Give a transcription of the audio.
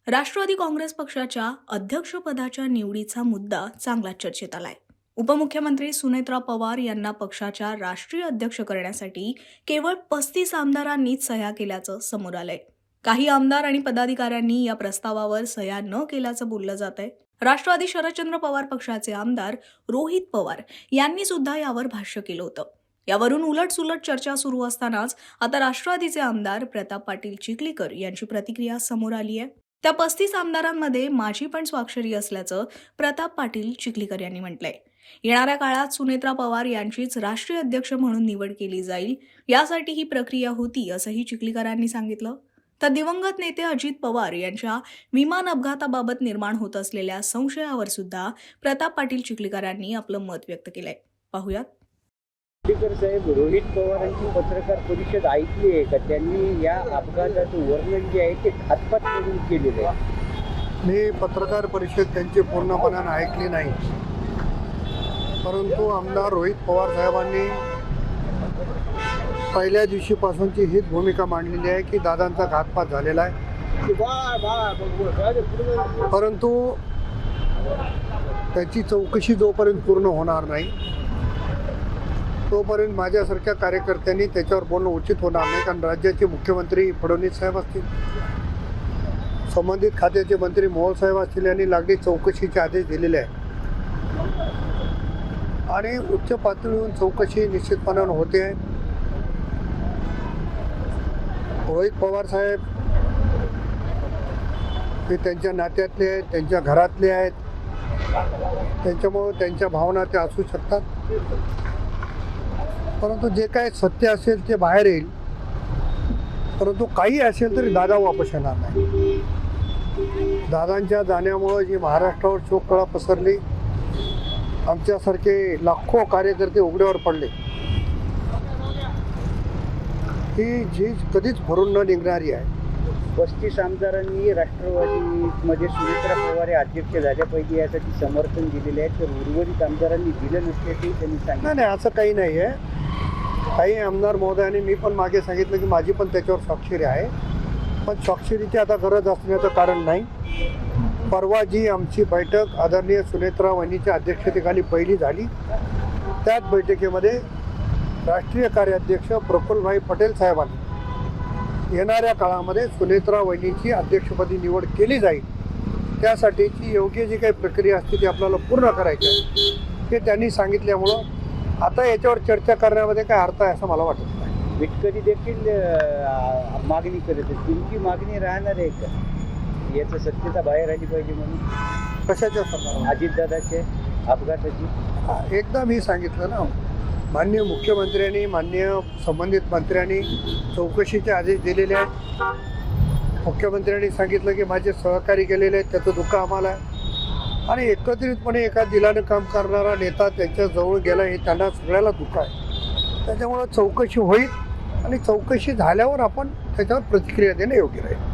राष्ट्रवादी काँग्रेस पक्षाच्या अध्यक्षपदाच्या निवडीचा मुद्दा चांगलाच चर्चेत आलाय. उपमुख्यमंत्री सुनेत्रा पवार यांना पक्षाच्या राष्ट्रीय अध्यक्ष करण्यासाठी केवळ 35 आमदारांनीच सह्या केल्याचं समोर आलंय. काही आमदार आणि पदाधिकाऱ्यांनी या प्रस्तावावर सह्या न केल्याचं बोललं जातंय. राष्ट्रवादी शरदचंद्र पवार पक्षाचे आमदार रोहित पवार यांनी सुद्धा यावर भाष्य केलं होतं. यावरून उलटसुलट चर्चा सुरू असतानाच आता राष्ट्रवादीचे आमदार प्रताप पाटील चिखलीकर यांची प्रतिक्रिया समोर आली आहे. त्या 35 आमदारांमध्ये माझी पण स्वाक्षरी असल्याचं प्रताप पाटील चिखलीकर यांनी म्हटलंय. येणाऱ्या काळात सुनेत्रा पवार यांचीच राष्ट्रीय अध्यक्ष म्हणून निवड केली जाईल, यासाठी ही प्रक्रिया होती असंही चिखलीकरांनी सांगितलं. तर दिवंगत नेते अजित पवार यांच्या विमान अपघाताबाबत निर्माण होत असलेल्या संशयावर सुद्धा प्रताप पाटील चिखलीकरांनी आपलं मत व्यक्त केलंय. पाहूयात. चिखलीकर साहेब, रोहित पवारांची पत्रकार परिषद ऐकली आहे का? त्यांनी या अपघाताचं वर्णन जे आहे ते घातपात करून केलेलं आहे. मी पत्रकार परिषद त्यांची पूर्णपणाने ऐकली नाही, परंतु आमदार रोहित पवार साहेबांनी पहिल्या दिवशीपासूनची हीच भूमिका मांडलेली आहे की दादांचा घातपात झालेला आहे, परंतु त्याची चौकशी जोपर्यंत पूर्ण होणार नाही तोपर्यंत माझ्यासारख्या कार्यकर्त्यांनी त्याच्यावर बोलणं उचित होणार नाही. कारण राज्याचे मुख्यमंत्री फडणवीस साहेब असतील, संबंधित खात्याचे मंत्री मोहोळ साहेब असतील यांनी लागली चौकशीचे आदेश दिलेले आहे आणि उच्च पातळीवरून चौकशी निश्चितपणाने होते आहे. रोहित पवार साहेब हे त्यांच्या नात्यातले आहेत, त्यांच्या घरातले आहेत, त्यांच्यामुळे त्यांच्या भावना ते असू शकतात, परंतु जे काय सत्य असेल ते बाहेर येईल. परंतु काही असेल तरी दादा वापस येणार नाही. दादांच्या जाण्यामुळं जी महाराष्ट्रावर शोककळा पसरली, आमच्यासारखे लाखो कार्यकर्ते उघड्यावर पडले, ही झीज कधीच भरून न निघणारी आहे. 35 आमदारांनी राष्ट्रवादीमध्ये सुनेत्रा पवार हे अध्यक्ष झाल्यापैकी यासाठी समर्थन दिलेले आहे, तर उर्वरित आमदारांनी दिलं नसल्याचंही त्यांनी सांगितलं. नाही, असं काही नाही आहे. काही आमदार महोदयांनी, मी पण मागे सांगितलं की माझी पण त्याच्यावर स्वाक्षरी आहे, पण स्वाक्षरीची आता गरज असण्याचं कारण नाही. परवा जी आमची बैठक आदरणीय सुनेत्रा वहिनीच्या अध्यक्षतेखाली पहिली झाली, त्याच बैठकीमध्ये राष्ट्रीय कार्याध्यक्ष प्रफुल्लभाई पटेल साहेबांनी येणाऱ्या काळामध्ये सुनेत्रा वहिनीची अध्यक्षपदी निवड केली जाईल, त्यासाठीची योग्य जी काही प्रक्रिया असते ती आपल्याला पूर्ण करायची आहे हे त्यांनी सांगितल्यामुळं आता याच्यावर चर्चा करण्यामध्ये काय अर्थ आहे असं मला वाटत नाही. विटकरी देखील मागणी करत आहे. तुमची मागणी राहणार आहे का? याचं सत्यता बाहेर आली पाहिजे म्हणून. कशाच्या संदर्भात? अजितदादाचे अपघाताची. एकदा मी सांगितलं ना, माननीय मुख्यमंत्र्यांनी, माननीय संबंधित मंत्र्यांनी चौकशीचे आदेश दिलेले आहेत. मुख्यमंत्र्यांनी सांगितलं की माझे सहकारी केलेले आहेत, त्याचं दुःख आम्हाला आहे आणि एकत्रितपणे एका दिलानं काम करणारा नेता त्यांच्या जवळ गेला हे त्यांना सगळ्याला दुःख आहे. त्याच्यामुळं चौकशी होईल आणि चौकशी झाल्यावर आपण त्याच्यावर प्रतिक्रिया देणं योग्य राहील.